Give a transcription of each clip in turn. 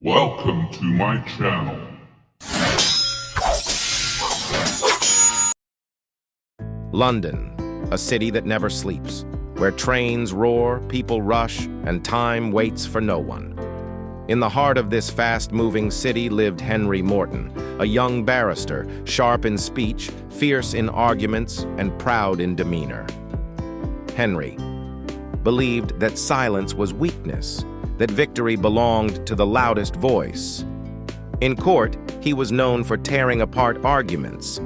Welcome to my channel. London, a city that never sleeps, where trains roar, people rush, and time waits for no one. In the heart of this fast-moving city lived Henry Morton, a young barrister, sharp in speech, fierce in arguments, and proud in demeanor. Henry believed that silence was weakness, that victory belonged to the loudest voice. In court, he was known for tearing apart arguments,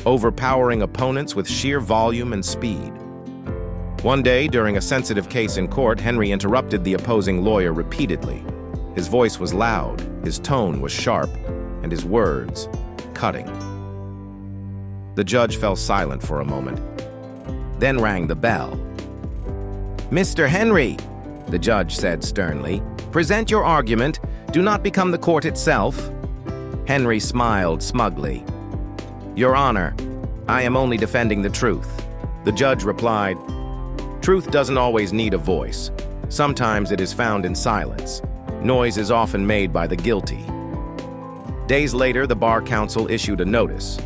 overpowering opponents with sheer volume and speed. One day, during a sensitive case in court, Henry interrupted the opposing lawyer repeatedly. His voice was loud, his tone was sharp, and his words cutting. The judge fell silent for a moment, then rang the bell. "Mr. Henry," the judge said sternly, "present your argument. Do not become the court itself." Henry smiled smugly. "Your Honor, I am only defending the truth." The judge replied, "Truth doesn't always need a voice. Sometimes it is found in silence. Noise is often made by the guilty." Days later, the Bar Council issued a notice.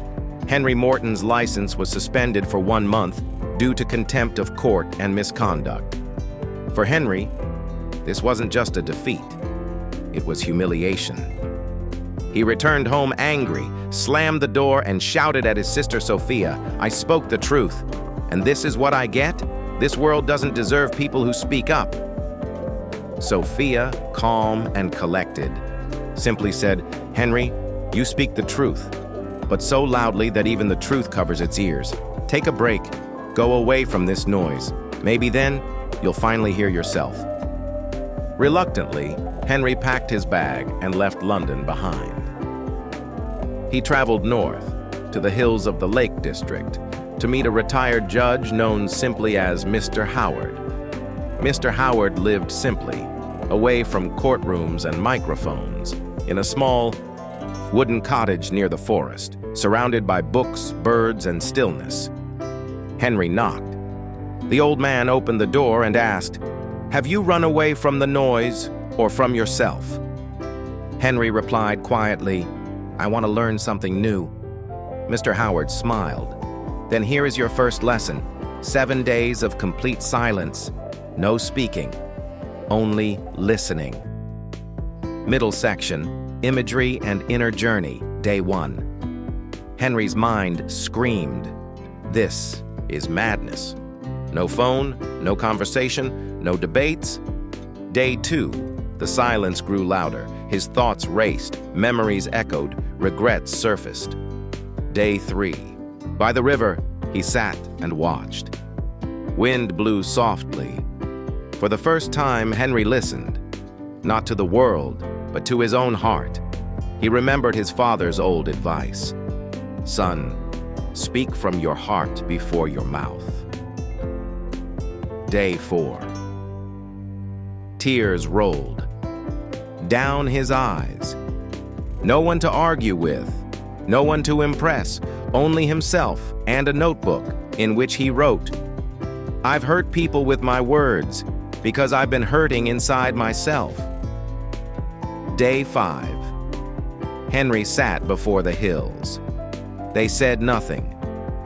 Henry Morton's license was suspended for 1 month due to contempt of court and misconduct. For Henry, this wasn't just a defeat. It was humiliation. He returned home angry, slammed the door, and shouted at his sister Sophia, "I spoke the truth, and this is what I get? This world doesn't deserve people who speak up." Sophia, calm and collected, simply said, "Henry, you speak the truth, but so loudly that even the truth covers its ears. Take a break. Go away from this noise. Maybe then you'll finally hear yourself." Reluctantly, Henry packed his bag and left London behind. He traveled north to the hills of the Lake District to meet a retired judge known simply as Mr. Howard. Mr. Howard lived simply, away from courtrooms and microphones, in a small wooden cottage near the forest, surrounded by books, birds, and stillness. Henry knocked. The old man opened the door and asked, "Have you run away from the noise or from yourself?" Henry replied quietly, "I want to learn something new." Mr. Howard smiled. "Then here is your first lesson. 7 days of complete silence. No speaking, only listening." Middle section, Imagery and Inner Journey, Day 1. Henry's mind screamed, "This is madness." No phone, no conversation, no debates. Day 2, the silence grew louder. His thoughts raced, memories echoed, regrets surfaced. Day 3, by the river, he sat and watched. Wind blew softly. For the first time, Henry listened, not to the world, but to his own heart. He remembered his father's old advice. "Son, speak from your heart before your mouth." Day 4. Tears rolled down his eyes. No one to argue with, no one to impress, only himself and a notebook in which he wrote, "I've hurt people with my words because I've been hurting inside myself." Day 5. Henry sat before the hills. They said nothing,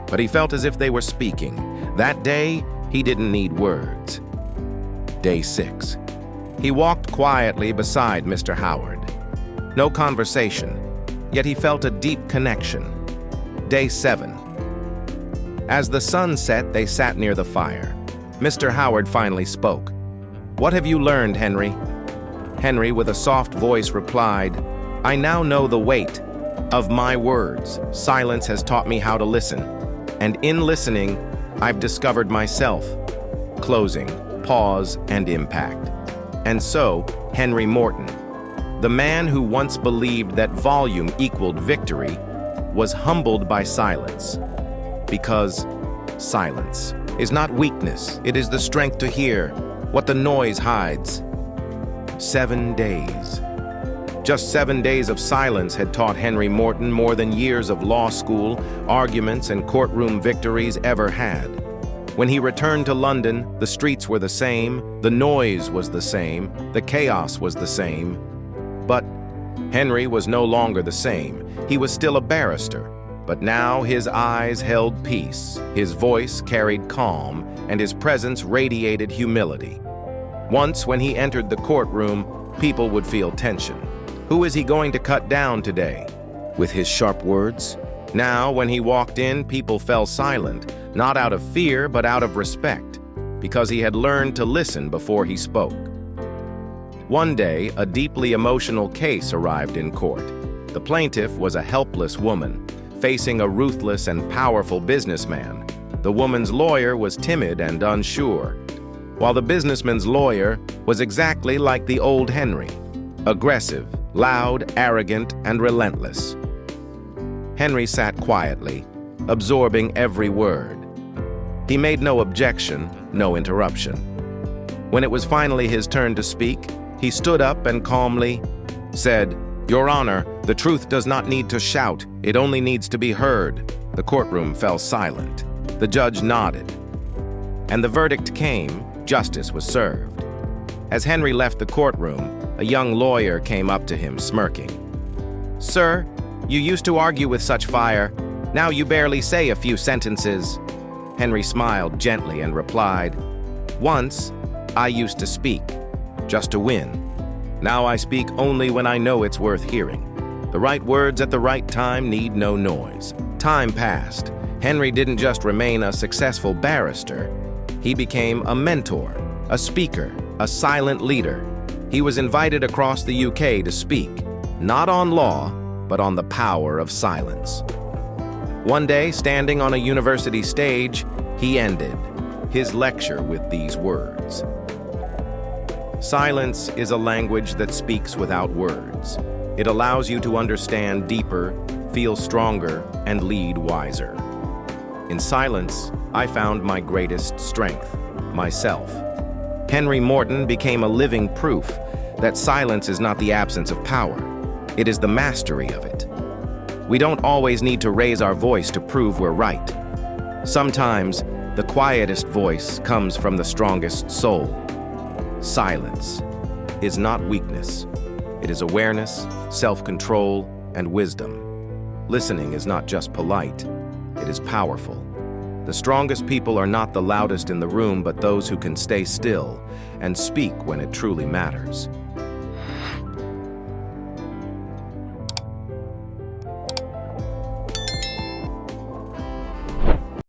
but he felt as if they were speaking. That day, he didn't need words. Day 6. He walked quietly beside Mr. Howard. No conversation, yet he felt a deep connection. Day 7. As the sun set, they sat near the fire. Mr. Howard finally spoke. "What have you learned, Henry?" Henry, with a soft voice, replied, "I now know the weight of my words. Silence has taught me how to listen, and in listening, I've discovered myself." Closing, pause, and impact. And so, Henry Morton, the man who once believed that volume equaled victory, was humbled by silence. Because silence is not weakness, it is the strength to hear what the noise hides. 7 days. Just 7 days of silence had taught Henry Morton more than years of law school, arguments, and courtroom victories ever had. When he returned to London, the streets were the same, the noise was the same, the chaos was the same. But Henry was no longer the same. He was still a barrister, but now his eyes held peace, his voice carried calm, and his presence radiated humility. Once, when he entered the courtroom, people would feel tension. Who is he going to cut down today? With his sharp words? Now, when he walked in, people fell silent, not out of fear, but out of respect, because he had learned to listen before he spoke. One day, a deeply emotional case arrived in court. The plaintiff was a helpless woman, facing a ruthless and powerful businessman. The woman's lawyer was timid and unsure, while the businessman's lawyer was exactly like the old Henry, aggressive, loud, arrogant, and relentless. Henry sat quietly, absorbing every word. He made no objection, no interruption. When it was finally his turn to speak, he stood up and calmly said, "Your Honor, the truth does not need to shout, it only needs to be heard." The courtroom fell silent. The judge nodded, and the verdict came. Justice was served. As Henry left the courtroom, a young lawyer came up to him, smirking. "Sir, you used to argue with such fire. Now you barely say a few sentences." Henry smiled gently and replied, "Once, I used to speak, just to win. Now I speak only when I know it's worth hearing. The right words at the right time need no noise." Time passed. Henry didn't just remain a successful barrister. He became a mentor, a speaker, a silent leader. He was invited across the UK to speak, not on law, but on the power of silence. One day, standing on a university stage, he ended his lecture with these words: "Silence is a language that speaks without words. It allows you to understand deeper, feel stronger, and lead wiser. In silence, I found my greatest strength, myself." Henry Morton became a living proof that silence is not the absence of power. It is the mastery of it. We don't always need to raise our voice to prove we're right. Sometimes, the quietest voice comes from the strongest soul. Silence is not weakness. It is awareness, self-control, and wisdom. Listening is not just polite, it is powerful. The strongest people are not the loudest in the room, but those who can stay still and speak when it truly matters.